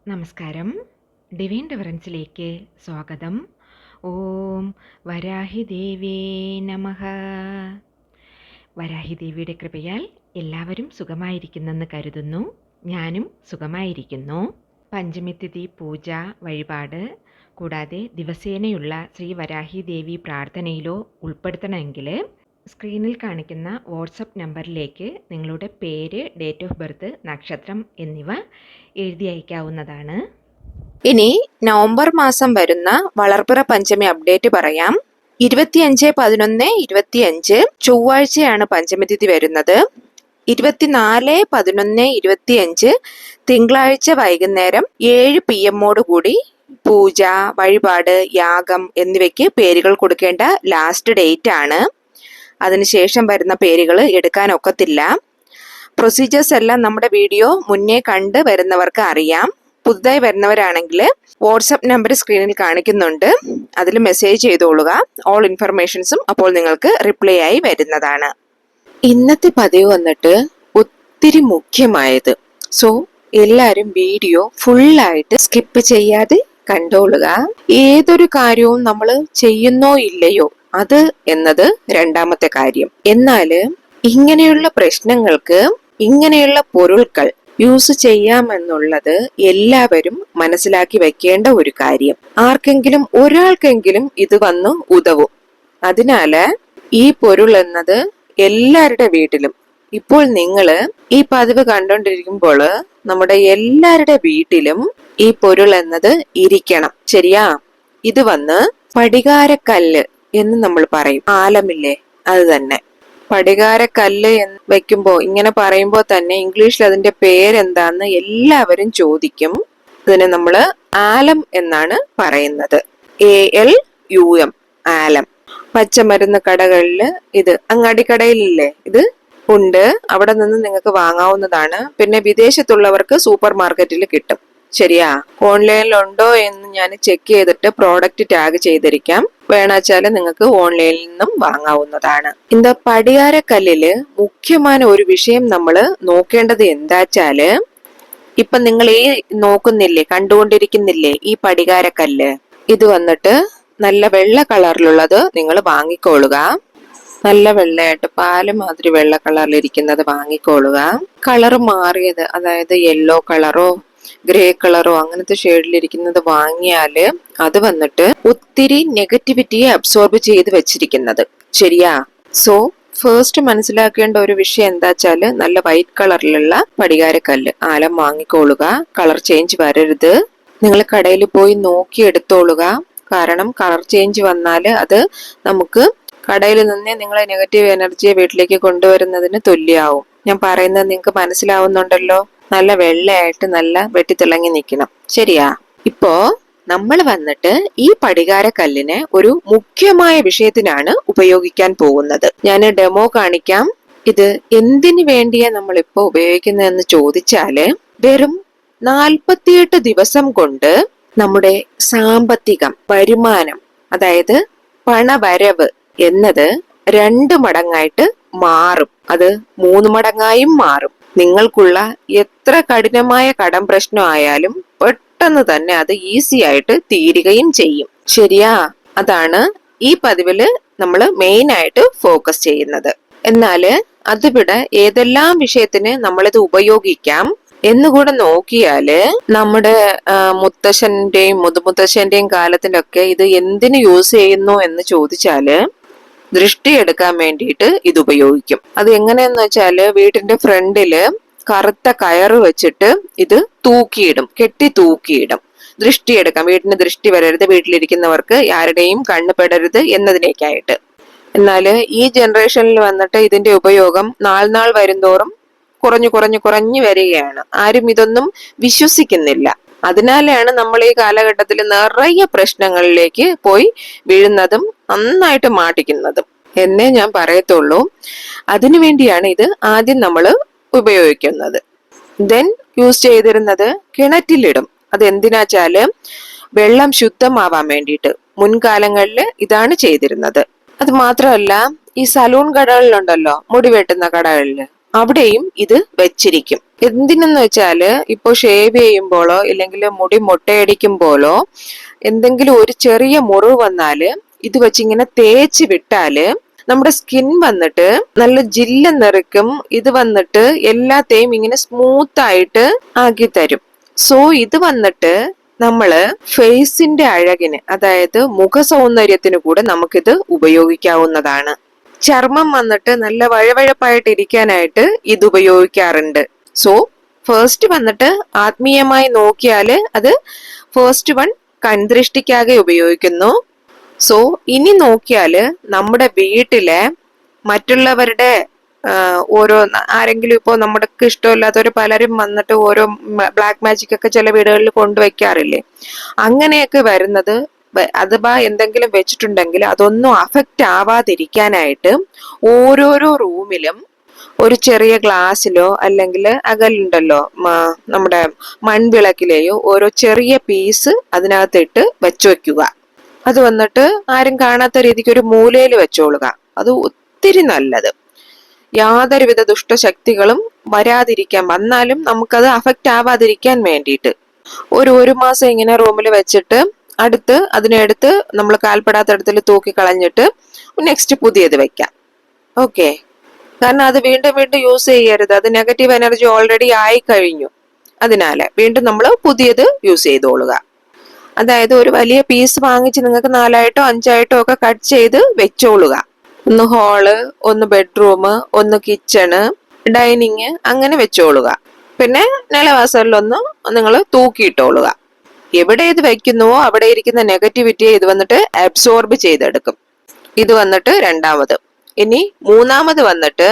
നമസ്കാരം. ഡിവൈൻ ഡിഫറൻസിലേക്ക് സ്വാഗതം. ഓം വരാഹി ദേവേ നമഃ. വരാഹി ദേവിയുടെ കൃപയാൽ എല്ലാവരും സുഖമായിരിക്കുന്നെന്ന് കരുതുന്നു. ഞാനും സുഖമായിരിക്കുന്നു. പഞ്ചമിതിഥി പൂജ വഴിപാട് കൂടാതെ ദിവസേനയുള്ള ശ്രീ വരാഹി ദേവി പ്രാർത്ഥനയിലോ ഉൾപ്പെടുത്തണമെങ്കിൽ സ്ക്രീനിൽ കാണിക്കുന്ന വാട്സപ്പ് നമ്പറിലേക്ക് നിങ്ങളുടെ പേര്, ഡേറ്റ് ഓഫ് ബർത്ത്, നക്ഷത്രം എന്നിവ എഴുതി അയക്കാവുന്നതാണ്. ഇനി നവംബർ മാസം വരുന്ന വളർപ്പിറ പഞ്ചമി അപ്ഡേറ്റ് പറയാം. 25/11/25 ചൊവ്വാഴ്ചയാണ് പഞ്ചമി തിഥി വരുന്നത്. 24/11/25 തിങ്കളാഴ്ച വൈകുന്നേരം 7 PM കൂടി പൂജ, വഴിപാട്, യാഗം എന്നിവയ്ക്ക് പേരുകൾ കൊടുക്കേണ്ട ലാസ്റ്റ് ഡേറ്റ് ആണ്. അതിനുശേഷം വരുന്ന പേരുകൾ എടുക്കാൻ ഒക്കത്തില്ല. പ്രൊസീജിയേഴ്സ് എല്ലാം നമ്മുടെ വീഡിയോ മുന്നേ കണ്ട് വരുന്നവർക്ക് അറിയാം. പുതുതായി വരുന്നവരാണെങ്കിൽ വാട്സപ്പ് നമ്പർ സ്ക്രീനിൽ കാണിക്കുന്നുണ്ട്, അതിൽ മെസ്സേജ് ചെയ്തോളുക. ഓൾ ഇൻഫർമേഷൻസും അപ്പോൾ നിങ്ങൾക്ക് റിപ്ലൈ ആയി വരുന്നതാണ്. ഇന്നത്തെ പതിവ് വന്നിട്ട് ഒത്തിരി മുഖ്യമായത്, സോ എല്ലാവരും വീഡിയോ ഫുള്ളായിട്ട് സ്കിപ്പ് ചെയ്യാതെ കണ്ടോളുക. ഏതൊരു കാര്യവും നമ്മൾ ചെയ്യുന്നോ ഇല്ലയോ അത് എന്നത് രണ്ടാമത്തെ കാര്യം. എന്നാല് ഇങ്ങനെയുള്ള പ്രശ്നങ്ങൾക്ക് ഇങ്ങനെയുള്ള പൊരുൾകൾ യൂസ് ചെയ്യാമെന്നുള്ളത് എല്ലാവരും മനസ്സിലാക്കി വെക്കേണ്ട ഒരു കാര്യം. ആർക്കെങ്കിലും ഒരാൾക്കെങ്കിലും ഇത് വന്ന് ഉതവും. അതിനാല് ഈ പൊരുൾ എന്നത് എല്ലാവരുടെ വീട്ടിലും, ഇപ്പോൾ നിങ്ങള് ഈ പതിവ് കണ്ടോണ്ടിരിക്കുമ്പോൾ നമ്മുടെ എല്ലാവരുടെ വീട്ടിലും ഈ പൊരുൾ എന്നത് ഇരിക്കണം. ശരിയാ? ഇത് വന്ന് പടികാരക്കല്ല് എന്ന് നമ്മൾ പറയും. ആലമില്ലേ, അത് തന്നെ. പടികാരക്കല്ല് എന്ന് വെക്കുമ്പോ, ഇങ്ങനെ പറയുമ്പോ തന്നെ ഇംഗ്ലീഷിൽ അതിന്റെ പേരെന്താന്ന് എല്ലാവരും ചോദിക്കും. ഇതിനെ നമ്മള് ആലം എന്നാണ് പറയുന്നത്. ALUM, ആലം. പച്ചമരുന്ന് കടകളില് ഇത്, അങ്ങാടിക്കടയിലില്ലേ ഇത് ഉണ്ട്, അവിടെ നിന്ന് നിങ്ങൾക്ക് വാങ്ങാവുന്നതാണ്. പിന്നെ വിദേശത്തുള്ളവർക്ക് സൂപ്പർ മാർക്കറ്റിൽ കിട്ടും. ശരിയാ? ഓൺലൈനിലുണ്ടോ എന്ന് ഞാൻ ചെക്ക് ചെയ്തിട്ട് പ്രോഡക്റ്റ് ടാഗ് ചെയ്തിരിക്കാം. വേണാച്ചാല് നിങ്ങൾക്ക് ഓൺലൈനിൽ നിന്നും വാങ്ങാവുന്നതാണ്. இந்த പടികാരക്കല്ലില് മുഖ്യമായ ഒരു വിഷയം നമ്മൾ നോക്കേണ്ടത് എന്താച്ചാല്, ഇപ്പൊ നിങ്ങൾ ഈ നോക്കുന്നില്ലേ, കണ്ടുകൊണ്ടിരിക്കുന്നില്ലേ ഈ പടികാരക്കല്ല്, ഇത് വന്നിട്ട് നല്ല വെള്ള കളറിലുള്ളത് നിങ്ങൾ വാങ്ങിക്കോളുക. നല്ല വെള്ളയായിട്ട് പാല് മാതിരി വെള്ള കളറിലിരിക്കുന്നത് വാങ്ങിക്കോളുക. കളർ മാറിയത്, അതായത് യെല്ലോ കളറോ ഗ്രേ കളറോ അങ്ങനത്തെ ഷെയ്ഡിലിരിക്കുന്നത് വാങ്ങിയാല് അത് വന്നിട്ട് ഒത്തിരി നെഗറ്റിവിറ്റിയെ അബ്സോർബ് ചെയ്ത് വെച്ചിരിക്കുന്നത്. ശരിയാ? സോ ഫസ്റ്റ് മനസ്സിലാക്കേണ്ട ഒരു വിഷയം എന്താ വെച്ചാല്, നല്ല വൈറ്റ് കളറിലുള്ള പടികാരക്കല്ല് ആലം വാങ്ങിക്കോളുക. കളർ ചേഞ്ച് വരരുത്. നിങ്ങൾ കടയിൽ പോയി നോക്കി എടുത്തോളുക. കാരണം കളർ ചേഞ്ച് വന്നാല് അത് നമുക്ക് കടയിൽ നിന്നേ നിങ്ങളെ നെഗറ്റീവ് എനർജിയെ വീട്ടിലേക്ക് കൊണ്ടുവരുന്നതിന് തുല്യമാവും. ഞാൻ പറയുന്നത് നിങ്ങൾക്ക് മനസ്സിലാവുന്നുണ്ടല്ലോ? നല്ല വെള്ളയായിട്ട് നല്ല വെട്ടിത്തിളങ്ങി നിൽക്കണം. ശരിയാ? ഇപ്പോ നമ്മൾ വന്നിട്ട് ഈ പടികാരക്കല്ലിനെ ഒരു മുഖ്യമായ വിഷയത്തിനാണ് ഉപയോഗിക്കാൻ പോകുന്നത്. ഞാൻ ഡെമോ കാണിക്കാം. ഇത് എന്തിനു വേണ്ടിയാ നമ്മളിപ്പോ ഉപയോഗിക്കുന്നതെന്ന് ചോദിച്ചാല്, വെറും 48 ദിവസം കൊണ്ട് നമ്മുടെ സാമ്പത്തികം, വരുമാനം, അതായത് പണവരവ് എന്നത് 2 മടങ്ങായിട്ട് മാറും. അത് 3 മടങ്ങായും മാറും. നിങ്ങൾക്കുള്ള എത്ര കഠിനമായ കടം പ്രശ്നം ആയാലും പെട്ടെന്ന് തന്നെ അത് ഈസി ആയിട്ട് തീരുകയും ചെയ്യും. ശരിയാ? അതാണ് ഈ പതിവില് നമ്മൾ മെയിൻ ആയിട്ട് ഫോക്കസ് ചെയ്യുന്നത്. എന്നാല് അതിവിടെ ഏതെല്ലാം വിഷയത്തിന് നമ്മളിത് ഉപയോഗിക്കാം എന്നുകൂടെ നോക്കിയാല്, നമ്മുടെ മുത്തശ്ശന്റെയും മുതുമുത്തശ്ശന്റെയും കാലത്തിന്റെ ഒക്കെ ഇത് എന്തിനു യൂസ് ചെയ്യുന്നു എന്ന് ചോദിച്ചാല്, ദൃഷ്ടി എടുക്കാൻ വേണ്ടിയിട്ട് ഇത് ഉപയോഗിക്കും. അത് എങ്ങനെയെന്ന് വെച്ചാല്, വീട്ടിന്റെ ഫ്രണ്ടില് കറുത്ത കയറ് വെച്ചിട്ട് ഇത് തൂക്കിയിടും, കെട്ടി തൂക്കിയിടും. ദൃഷ്ടി എടുക്കാം, വീട്ടിന് ദൃഷ്ടി വരരുത്, വീട്ടിലിരിക്കുന്നവർക്ക് ആരുടെയും കണ്ണ് പെടരുത് എന്നതിനേക്കായിട്ട്. എന്നാല് ഈ ജനറേഷനിൽ വന്നിട്ട് ഇതിന്റെ ഉപയോഗം നാൾ വരുന്തോറും കുറഞ്ഞു വരികയാണ്. ആരും ഇതൊന്നും വിശ്വസിക്കുന്നില്ല. അതിനാലാണ് നമ്മൾ ഈ കാലഘട്ടത്തിൽ നിറയെ പ്രശ്നങ്ങളിലേക്ക് പോയി വീഴുന്നതും നന്നായിട്ട് മാട്ടിക്കുന്നതും എന്നേ ഞാൻ പറയത്തുള്ളൂ. അതിനുവേണ്ടിയാണ് ഇത് ആദ്യം നമ്മൾ ഉപയോഗിക്കുന്നത്. ദെൻ യൂസ് ചെയ്തിരുന്നത് കിണറ്റിലിടും. അത് എന്തിനാച്ചാല് വെള്ളം ശുദ്ധമാവാൻ വേണ്ടിയിട്ട് മുൻകാലങ്ങളിൽ ഇതാണ് ചെയ്തിരുന്നത്. അത് മാത്രമല്ല, ഈ സലൂൺ കടകളിലുണ്ടല്ലോ, മുടി വെട്ടുന്ന കടകളില്, അവിടെയും ഇത് വെച്ചിരിക്കും. എന്തിനെന്ന് വെച്ചാല് ഇപ്പൊ ഷേവ് ചെയ്യുമ്പോഴോ ഇല്ലെങ്കിൽ മുടി മുട്ടയടിക്കുമ്പോഴോ എന്തെങ്കിലും ഒരു ചെറിയ മുറിവ് വന്നാല് ഇത് വെച്ചിങ്ങനെ തേച്ച് വിട്ടാല് നമ്മുടെ സ്കിൻ വന്നിട്ട് നല്ല ജില്ലെന്നിറക്കും. ഇത് വന്നിട്ട് എല്ലാത്തെയും ഇങ്ങനെ സ്മൂത്ത് ആയിട്ട് ആക്കി തരും. സോ ഇത് വന്നിട്ട് നമ്മള് ഫേസിന്റെ അഴകിന്, അതായത് മുഖ സൗന്ദര്യത്തിന് കൂടെ നമുക്കിത് ഉപയോഗിക്കാവുന്നതാണ്. ചർമ്മം വന്നിട്ട് നല്ല വഴവഴപ്പായിട്ട് ഇരിക്കാനായിട്ട് ഇത് ഉപയോഗിക്കാറുണ്ട്. സോ ഫസ്റ്റ് വന്നിട്ട് ആത്മീയമായി നോക്കിയാല് അത് ഫസ്റ്റ് വൺ കൺദൃഷ്ടിക്കാകെ ഉപയോഗിക്കുന്നു. സോ ഇനി നോക്കിയാല് നമ്മുടെ വീട്ടിലെ മറ്റുള്ളവരുടെ ഓരോ ആരെങ്കിലും ഇപ്പോ നമ്മുടെ ഇഷ്ടമില്ലാത്തവര് പലരും വന്നിട്ട് ഓരോ ബ്ലാക്ക് മാജിക് ഒക്കെ ചില വീടുകളിൽ കൊണ്ടുവയ്ക്കാറില്ലേ. അങ്ങനെയൊക്കെ വരുന്നത് അഥവാ എന്തെങ്കിലും വെച്ചിട്ടുണ്ടെങ്കിൽ അതൊന്നും അഫക്റ്റ് ആവാതിരിക്കാനായിട്ട് ഓരോരോ റൂമിലും ഒരു ചെറിയ ഗ്ലാസ്സിലോ അല്ലെങ്കിൽ അകലുണ്ടല്ലോ നമ്മുടെ മൺവിളക്കിലെയോ ഓരോ ചെറിയ പീസ് അതിനകത്തിട്ട് വെച്ചു വെക്കുക. അത് വന്നിട്ട് ആരും കാണാത്ത രീതിക്ക് ഒരു മൂലയിൽ വെച്ചോളുക. അത് ഒത്തിരി നല്ലത്. യാതൊരുവിധ ദുഷ്ടശക്തികളും വരാതിരിക്കാൻ, വന്നാലും നമുക്കത് അഫക്റ്റ് ആവാതിരിക്കാൻ വേണ്ടിയിട്ട് ഒരു മാസം ഇങ്ങനെ റൂമിൽ വെച്ചിട്ട് അതിനെടുത്ത് നമ്മൾ കാൽപ്പെടാത്തടത്തിൽ തൂക്കി കളഞ്ഞിട്ട് നെക്സ്റ്റ് പുതിയത് വെക്കാം. ഓക്കെ, കാരണം അത് വീണ്ടും വീണ്ടും യൂസ് ചെയ്യരുത്. അത് നെഗറ്റീവ് എനർജി ഓൾറെഡി ആയി കഴിഞ്ഞു. അതിനാല് വീണ്ടും നമ്മൾ പുതിയത് യൂസ് ചെയ്തോളുക. അതായത് ഒരു വലിയ പീസ് വാങ്ങിച്ച് നിങ്ങൾക്ക് 4ആയിട്ടോ 5ആയിട്ടോ ഒക്കെ കട്ട് ചെയ്ത് വെച്ചോളുക. ഒന്ന് ഹാള്, ഒന്ന് ബെഡ്റൂം, ഒന്ന് കിച്ചണ്, ഡൈനിങ്, അങ്ങനെ വെച്ചോളുക. പിന്നെ നിലവാസലിലൊന്ന് നിങ്ങൾ തൂക്കിയിട്ടോളുക. എവിടെ ഇത് വെക്കുന്നുവോ അവിടെ ഇരിക്കുന്ന നെഗറ്റിവിറ്റിയെ ഇത് വന്നിട്ട് അബ്സോർബ് ചെയ്തെടുക്കും. ഇത് വന്നിട്ട് രണ്ടാമത്. ഇനി മൂന്നാമത് വന്നിട്ട്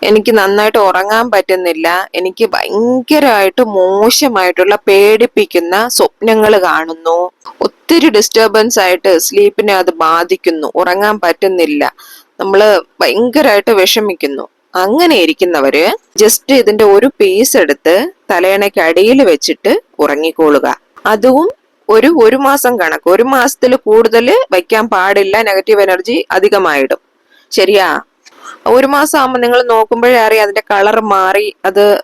എനിക്ക് നന്നായിട്ട് ഉറങ്ങാൻ പറ്റുന്നില്ല, എനിക്ക് ഭയങ്കരമായിട്ട് മോശമായിട്ടുള്ള പേടിപ്പിക്കുന്ന സ്വപ്നങ്ങൾ കാണുന്നു, ഒത്തിരി ഡിസ്റ്റർബൻസ് ആയിട്ട് സ്ലീപ്പിനെ അത് ബാധിക്കുന്നു, ഉറങ്ങാൻ പറ്റുന്നില്ല, നമ്മള് ഭയങ്കരമായിട്ട് വിഷമിക്കുന്നു. അങ്ങനെ ഇരിക്കുന്നവര് ജസ്റ്റ് ഇതിന്റെ ഒരു പീസ് എടുത്ത് തലയണയ്ക്ക് അടിയിൽ വെച്ചിട്ട് ഉറങ്ങിക്കോളുക. അതും ഒരു മാസം കണക്ക്, 1 മാസത്തിൽ കൂടുതൽ വയ്ക്കാൻ പാടില്ല. നെഗറ്റീവ് എനർജി അധികമായിടും. ശരിയാ? 1 മാസം ആകുമ്പോൾ നിങ്ങൾ നോക്കുമ്പോഴേ അറിയാം അതിന്റെ കളർ മാറി,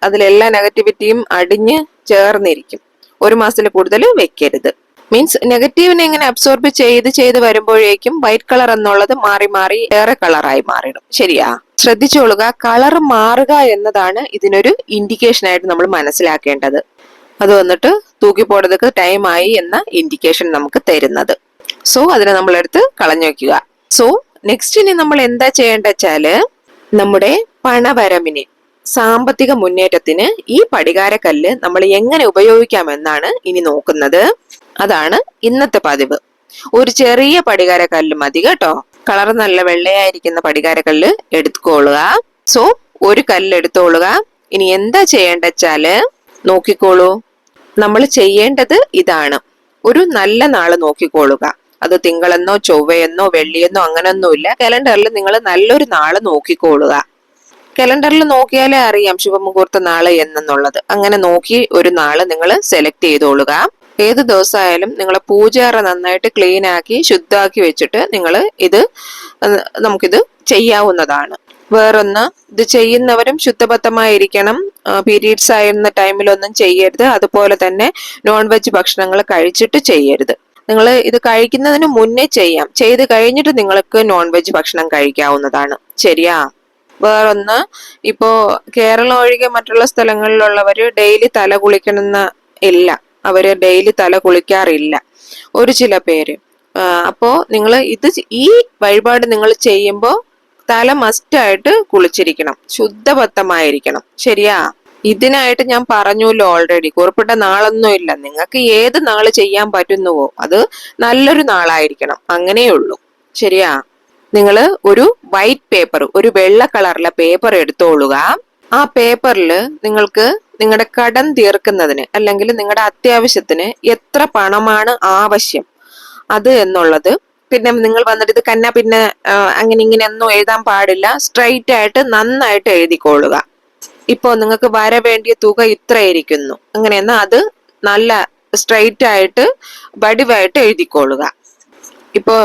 അതിലെല്ലാ നെഗറ്റിവിറ്റിയും അടിഞ്ഞ് ചേർന്നിരിക്കും. 1 മാസത്തിൽ കൂടുതൽ വെക്കരുത്. മീൻസ് നെഗറ്റീവിനെ ഇങ്ങനെ അബ്സോർബ് ചെയ്ത് വരുമ്പോഴേക്കും വൈറ്റ് കളർ എന്നുള്ളത് മാറി മാറി വേറെ കളറായി മാറിടും. ശരിയാ? ശ്രദ്ധിച്ചോളുക. കളർ മാറുക എന്നതാണ് ഇതിനൊരു ഇൻഡിക്കേഷൻ ആയിട്ട് നമ്മൾ മനസ്സിലാക്കേണ്ടത്. അത് വന്നിട്ട് തൂക്കിപ്പോടതൊക്കെ ടൈമായി എന്ന ഇൻഡിക്കേഷൻ നമുക്ക് തരുന്നത്. സോ അതിനെ നമ്മളെടുത്ത് കളഞ്ഞു വെക്കുക. സോ നെക്സ്റ്റ് ഇനി നമ്മൾ എന്താ ചെയ്യേണ്ട വെച്ചാല് നമ്മുടെ പണവരവിന്, സാമ്പത്തിക മുന്നേറ്റത്തിന് ഈ പടികാരക്കല്ല് നമ്മൾ എങ്ങനെ ഉപയോഗിക്കാമെന്നാണ് ഇനി നോക്കുന്നത്. അതാണ് ഇന്നത്തെ പതിവ്. ഒരു ചെറിയ പടികാരക്കല്ല് മതി കേട്ടോ. കളർ നല്ല വെള്ളയായിരിക്കുന്ന പടികാരക്കല്ല് എടുത്തുകൊള്ളുക. സോ ഒരു കല്ല് എടുത്തോളുക. ഇനി എന്താ ചെയ്യേണ്ട വെച്ചാല് നോക്കിക്കോളൂ. നമ്മൾ ചെയ്യേണ്ടത് ഇതാണ്. ഒരു നല്ല നാള് നോക്കിക്കോളുക. അത് തിങ്കളെന്നോ ചൊവ്വയെന്നോ വെള്ളിയെന്നോ അങ്ങനൊന്നുമില്ല. കലണ്ടറിൽ നിങ്ങൾ നല്ലൊരു നാള് നോക്കിക്കോളുക. കലണ്ടറിൽ നോക്കിയാലേ അറിയാം ശുഭമുഹൂർത്ത നാള് എന്നുള്ളത്. അങ്ങനെ നോക്കി ഒരു നാള് നിങ്ങൾ സെലക്ട് ചെയ്തോളുക. ഏത് ദിവസമായാലും നിങ്ങൾ പൂജാറ നന്നായിട്ട് ക്ലീൻ ആക്കി ശുദ്ധാക്കി വെച്ചിട്ട് നമുക്കിത് ചെയ്യാവുന്നതാണ്. വേറൊന്ന്, ഇത് ചെയ്യുന്നവരും ശുദ്ധബദ്ധമായിരിക്കണം. പീരീഡ്സ് ആയിരുന്ന ടൈമിലൊന്നും ചെയ്യരുത്. അതുപോലെ തന്നെ നോൺ വെജ് ഭക്ഷണങ്ങൾ കഴിച്ചിട്ട് ചെയ്യരുത്. നിങ്ങൾ ഇത് കഴിക്കുന്നതിന് മുന്നേ ചെയ്യാം. ചെയ്ത് കഴിഞ്ഞിട്ട് നിങ്ങൾക്ക് നോൺ വെജ് ഭക്ഷണം കഴിക്കാവുന്നതാണ്. ശരിയാ? വേറൊന്ന്, ഇപ്പോ കേരളം ഒഴികെ മറ്റുള്ള സ്ഥലങ്ങളിലുള്ളവര് ഡെയിലി തല കുളിക്കണമെന്ന് ഇല്ല. അവര് ഡെയിലി തല കുളിക്കാറില്ല ഒരു ചില പേര്. അപ്പോ നിങ്ങൾ ഈ വഴിപാട് നിങ്ങൾ ചെയ്യുമ്പോൾ തല മസ്റ്റായിട്ട് കുളിച്ചിരിക്കണം, ശുദ്ധബദ്ധമായിരിക്കണം. ശരിയാ? ഇതിനായിട്ട് ഞാൻ പറഞ്ഞല്ലോ ഓൾറെഡി, കുറിപ്പിട്ട നാളൊന്നും ഇല്ല. നിങ്ങൾക്ക് ഏത് നാള് ചെയ്യാൻ പറ്റുന്നുവോ അത് നല്ലൊരു നാളായിരിക്കണം. അങ്ങനെയുള്ളൂ. ശരിയാ? നിങ്ങൾ ഒരു വൈറ്റ് പേപ്പർ, ഒരു വെള്ള കളറിലെ പേപ്പർ എടുത്തോളുക. ആ പേപ്പറിൽ നിങ്ങൾക്ക് നിങ്ങളുടെ കടം തീർക്കുന്നതിന് അല്ലെങ്കിൽ നിങ്ങളുടെ അത്യാവശ്യത്തിന് എത്ര പണമാണ് ആവശ്യം അത് എന്നുള്ളത്, പിന്നെ നിങ്ങൾ വന്നിട്ട് ഇത് പിന്നെ അങ്ങനെ ഇങ്ങനെ ഒന്നും എഴുതാൻ പാടില്ല. സ്ട്രൈറ്റ് ആയിട്ട് നന്നായിട്ട് എഴുതിക്കോളുക. ഇപ്പോ നിങ്ങൾക്ക് വരവേണ്ടിയ തുക ഇത്രയായിരിക്കുന്നു അങ്ങനെയെന്നാ അത് നല്ല സ്ട്രൈറ്റ് ആയിട്ട് വടിവായിട്ട് എഴുതിക്കോളുക. ഇപ്പോ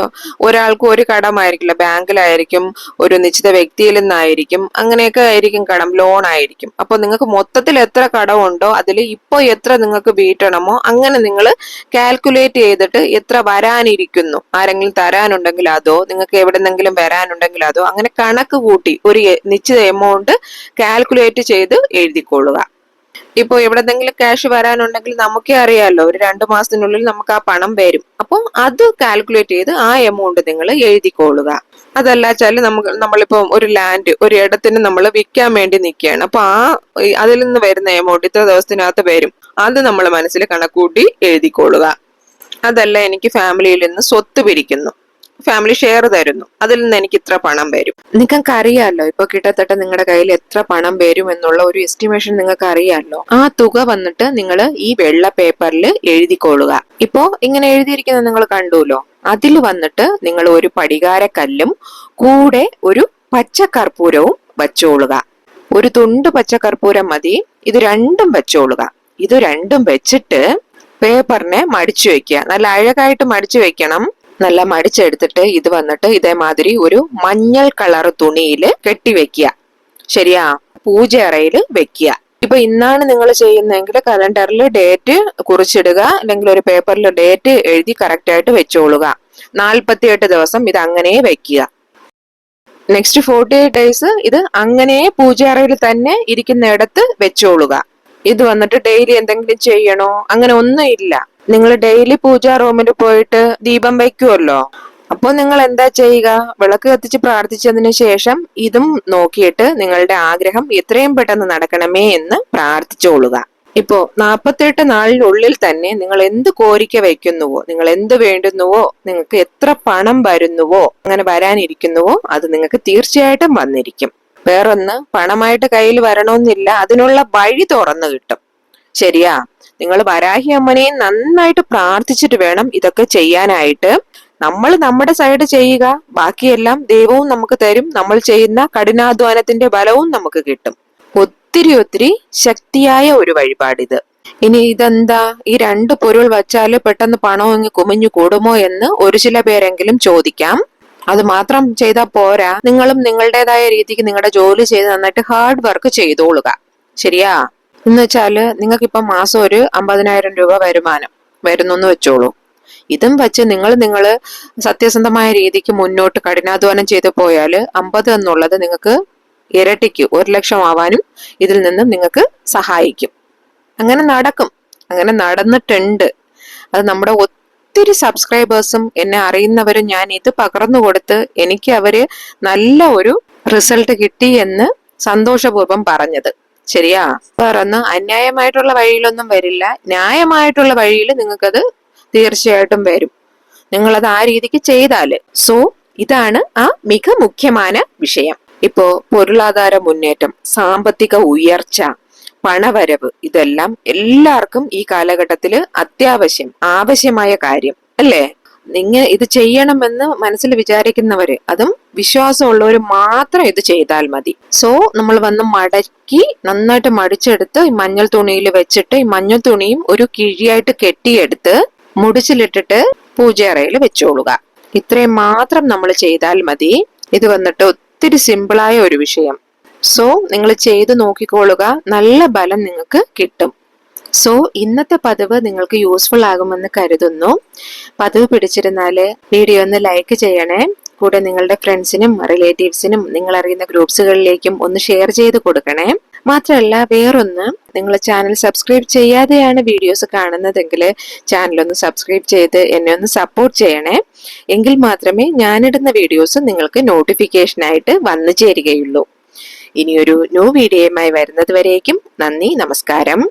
ഒരാൾക്ക് ഒരു കടമായിരിക്കില്ല, ബാങ്കിലായിരിക്കും, ഒരു നിശ്ചിത വ്യക്തിയിൽ നിന്നായിരിക്കും, അങ്ങനെയൊക്കെ ആയിരിക്കും കടം, ലോൺ ആയിരിക്കും. അപ്പൊ നിങ്ങൾക്ക് മൊത്തത്തിൽ എത്ര കടമുണ്ടോ അതിൽ ഇപ്പൊ എത്ര നിങ്ങൾക്ക് വീട്ടണമോ അങ്ങനെ നിങ്ങൾ കാൽക്കുലേറ്റ് ചെയ്തിട്ട് എത്ര വരാനിരിക്കുന്നു, ആരെങ്കിലും തരാനുണ്ടെങ്കിൽ അതോ നിങ്ങൾക്ക് എവിടെന്നെങ്കിലും വരാനുണ്ടെങ്കിൽ അതോ, അങ്ങനെ കണക്ക് കൂട്ടി ഒരു നിശ്ചിത എമൗണ്ട് കാൽക്കുലേറ്റ് ചെയ്ത് എഴുതിക്കൊള്ളുക. ഇപ്പൊ എവിടെന്നെങ്കിലും ക്യാഷ് വരാനുണ്ടെങ്കിൽ നമുക്കേ അറിയാലോ, ഒരു 2 മാസത്തിനുള്ളിൽ നമുക്ക് ആ പണം വരും. അപ്പോൾ അത് കാൽക്കുലേറ്റ് ചെയ്ത് ആ എമൗണ്ട് നിങ്ങൾ എഴുതിക്കൊള്ളുക. അതല്ലാച്ചാല് നമ്മളിപ്പോ ഒരു ലാൻഡ്, ഒരു ഇടത്തിന് നമ്മൾ വിൽക്കാൻ വേണ്ടി നിൽക്കുകയാണ്. അപ്പൊ അതിൽ നിന്ന് വരുന്ന എമൗണ്ട് ഇത്ര ദിവസത്തിനകത്ത് വരും, അത് നമ്മൾ മനസ്സിൽ കണക്കൂട്ടി എഴുതിക്കൊള്ളുക. അതല്ല, എനിക്ക് ഫാമിലിയിൽ നിന്ന് സ്വത്ത് പിരിക്കുന്നു, ഫാമിലി ഷെയർ തരുന്നു, അതിൽ നിന്ന് എനിക്ക് ഇത്ര പണം വരും. നിങ്ങൾക്ക് അറിയാലോ ഇപ്പൊ കിട്ടത്തട്ട നിങ്ങളുടെ കയ്യിൽ എത്ര പണം വരും എന്നുള്ള ഒരു എസ്റ്റിമേഷൻ നിങ്ങൾക്ക് അറിയാലോ. ആ തുക വന്നിട്ട് നിങ്ങൾ ഈ വെള്ള പേപ്പറിൽ എഴുതിക്കൊള്ളുക. ഇപ്പോ ഇങ്ങനെ എഴുതിയിരിക്കുന്നത് നിങ്ങൾ കണ്ടുല്ലോ. അതിൽ വന്നിട്ട് നിങ്ങൾ ഒരു പടികാരക്കല്ലും കൂടെ ഒരു പച്ചക്കർപ്പൂരവും വച്ചോളുക. ഒരു തുണ്ട് പച്ചക്കർപ്പൂരം മതി. ഇത് രണ്ടും വെച്ചോളുക. ഇത് രണ്ടും വെച്ചിട്ട് പേപ്പറിനെ മടിച്ചു വെക്കുക. നല്ല അഴകായിട്ട് മടിച്ചു വെക്കണം. നല്ല മടിച്ചെടുത്തിട്ട് ഇത് വന്നിട്ട് ഇതേമാതിരി ഒരു മഞ്ഞൾ കളർ തുണിയിൽ കെട്ടിവെക്കുക. ശരിയാ? പൂജ അറയിൽ വെക്കുക. ഇപ്പൊ ഇന്നാണ് നിങ്ങൾ ചെയ്യുന്നതെങ്കിൽ കലണ്ടറിൽ ഡേറ്റ് കുറിച്ചിടുക, അല്ലെങ്കിൽ ഒരു പേപ്പറിൽ ഡേറ്റ് എഴുതി കറക്റ്റ് ആയിട്ട് വെച്ചോളുക. 48 ദിവസം ഇത് അങ്ങനെ വെക്കുക. നെക്സ്റ്റ് 48 ഡേയ്സ് ഇത് അങ്ങനെ പൂജ അറയിൽ തന്നെ ഇരിക്കുന്നിടത്ത് വെച്ചോളുക. ഇത് വന്നിട്ട് ഡെയിലി എന്തെങ്കിലും ചെയ്യണോ അങ്ങനെ ഒന്നും ഇല്ല. നിങ്ങൾ ഡെയിലി പൂജാ റൂമിൽ പോയിട്ട് ദീപം വയ്ക്കുമല്ലോ. അപ്പോൾ നിങ്ങൾ എന്താ ചെയ്യുക? വിളക്ക് കത്തിച്ച് പ്രാർത്ഥിച്ചതിന് ശേഷം ഇതും നോക്കിയിട്ട് നിങ്ങളുടെ ആഗ്രഹം എത്രയും പെട്ടെന്ന് നടക്കണമേ എന്ന് പ്രാർത്ഥിച്ചോളുക. ഇപ്പോ 48 നാളിനുള്ളിൽ തന്നെ നിങ്ങൾ എന്ത് കോരിക്ക വയ്ക്കുന്നുവോ, നിങ്ങൾ എന്ത് വേണ്ടുന്നുവോ, നിങ്ങൾക്ക് എത്ര പണം വരുന്നുവോ, അങ്ങനെ വരാനിരിക്കുന്നുവോ അത് നിങ്ങൾക്ക് തീർച്ചയായിട്ടും വന്നിരിക്കും. വേറൊന്ന്, പണമായിട്ട് കയ്യിൽ വരണമെന്നില്ല, അതിനുള്ള വഴി തുറന്നു കിട്ടും. ശരിയാ? നിങ്ങൾ വരാഹി അമ്മനെയും നന്നായിട്ട് പ്രാർത്ഥിച്ചിട്ട് വേണം ഇതൊക്കെ ചെയ്യാനായിട്ട്. നമ്മൾ നമ്മുടെ സൈഡ് ചെയ്യുക, ബാക്കിയെല്ലാം ദൈവവും നമുക്ക് തരും. നമ്മൾ ചെയ്യുന്ന കഠിനാധ്വാനത്തിന്റെ ബലവും നമുക്ക് കിട്ടും. ഒത്തിരി ശക്തിയായ ഒരു വഴിപാടിത്. ഇനി ഇതെന്താ, ഈ 2 പൊരുൾ വച്ചാല് പെട്ടെന്ന് പണം അങ്ങ് കുമിഞ്ഞു കൂടുമോ എന്ന് ഒരു ചില പേരെങ്കിലും ചോദിക്കാം. അത് മാത്രം ചെയ്താൽ പോരാ, നിങ്ങളും നിങ്ങളുടേതായ രീതിക്ക് നിങ്ങളുടെ ജോലി ചെയ്ത് നന്നായിട്ട് ഹാർഡ് വർക്ക് ചെയ്തോളുക. ശരിയാ? എന്ന് വെച്ചാല് നിങ്ങൾക്ക് മാസം ഒരു 50,000 രൂപ വരുമാനം വരുന്നു വെച്ചോളൂ. ഇതും വെച്ച് നിങ്ങൾ സത്യസന്ധമായ രീതിക്ക് മുന്നോട്ട് കഠിനാധ്വാനം ചെയ്തു പോയാല് 50 എന്നുള്ളത് നിങ്ങൾക്ക് ഇരട്ടിക്ക് 1,00,000 ആവാനും ഇതിൽ നിന്നും നിങ്ങൾക്ക് സഹായിക്കും. അങ്ങനെ നടക്കും, അങ്ങനെ നടന്നിട്ടുണ്ട്. അത് നമ്മുടെ ഒത്തിരി സബ്സ്ക്രൈബേഴ്സും എന്നെ അറിയുന്നവരും ഞാൻ ഇത് പകർന്നു കൊടുത്ത് എനിക്ക് അവര് നല്ല ഒരു റിസൾട്ട് കിട്ടി എന്ന് സന്തോഷപൂർവ്വം പറഞ്ഞത്. ശരിയാ? വേറൊന്ന്, അന്യായമായിട്ടുള്ള വഴിയിലൊന്നും വരില്ല, ന്യായമായിട്ടുള്ള വഴിയിൽ നിങ്ങൾക്കത് തീർച്ചയായിട്ടും വരും, നിങ്ങളത് ആ രീതിക്ക് ചെയ്താല്. സോ ഇതാണ് ആ മിക മുഖ്യമായ വിഷയം. ഇപ്പോ പൊരുളാധാര മുന്നേറ്റം, സാമ്പത്തിക ഉയർച്ച, പണവരവ്, ഇതെല്ലാം എല്ലാവർക്കും ഈ കാലഘട്ടത്തില് ആവശ്യമായ കാര്യം അല്ലേ? ഇത് ചെയ്യണമെന്ന് മനസ്സിൽ വിചാരിക്കുന്നവര്, അതും വിശ്വാസമുള്ളവര് മാത്രം ഇത് ചെയ്താൽ മതി. സോ നമ്മൾ വന്ന് മടക്കി നന്നായിട്ട് മടിച്ചെടുത്ത് ഈ മഞ്ഞൾ തുണിയിൽ വെച്ചിട്ട് ഈ മഞ്ഞൾ തുണിയും ഒരു കിഴിയായിട്ട് കെട്ടിയെടുത്ത് മുടിച്ചിലിട്ടിട്ട് പൂജയറയിൽ വെച്ചോളുക. ഇത്രയും മാത്രം നമ്മൾ ചെയ്താൽ മതി. ഇത് വന്നിട്ട് ഒത്തിരി സിമ്പിളായ ഒരു വിഷയം. സോ നിങ്ങൾ ചെയ്തു നോക്കിക്കോളുക, നല്ല ബലം നിങ്ങൾക്ക് കിട്ടും. സോ ഇന്നത്തെ പതിവ് നിങ്ങൾക്ക് യൂസ്ഫുൾ ആകുമെന്ന് കരുതുന്നു. പതിവ് പിടിച്ചിരുന്നാല് വീഡിയോ ഒന്ന് ലൈക്ക് ചെയ്യണേ. കൂടെ നിങ്ങളുടെ ഫ്രണ്ട്സിനും റിലേറ്റീവ്സിനും നിങ്ങൾ അറിയുന്ന ഗ്രൂപ്പ്സുകളിലേക്കും ഒന്ന് ഷെയർ ചെയ്ത് കൊടുക്കണേ. മാത്രമല്ല വേറൊന്ന്, നിങ്ങൾ ചാനൽ സബ്സ്ക്രൈബ് ചെയ്യാതെയാണ് വീഡിയോസ് കാണുന്നതെങ്കിൽ ചാനലൊന്ന് സബ്സ്ക്രൈബ് ചെയ്ത് എന്നെ ഒന്ന് സപ്പോർട്ട് ചെയ്യണേ. എങ്കിൽ മാത്രമേ ഞാനിടുന്ന വീഡിയോസ് നിങ്ങൾക്ക് നോട്ടിഫിക്കേഷനായിട്ട് വന്നു ചേരുകയുള്ളൂ. ഇനിയൊരു ന്യൂ വീഡിയോയുമായി വരുന്നത് വരേക്കും നന്ദി, നമസ്കാരം.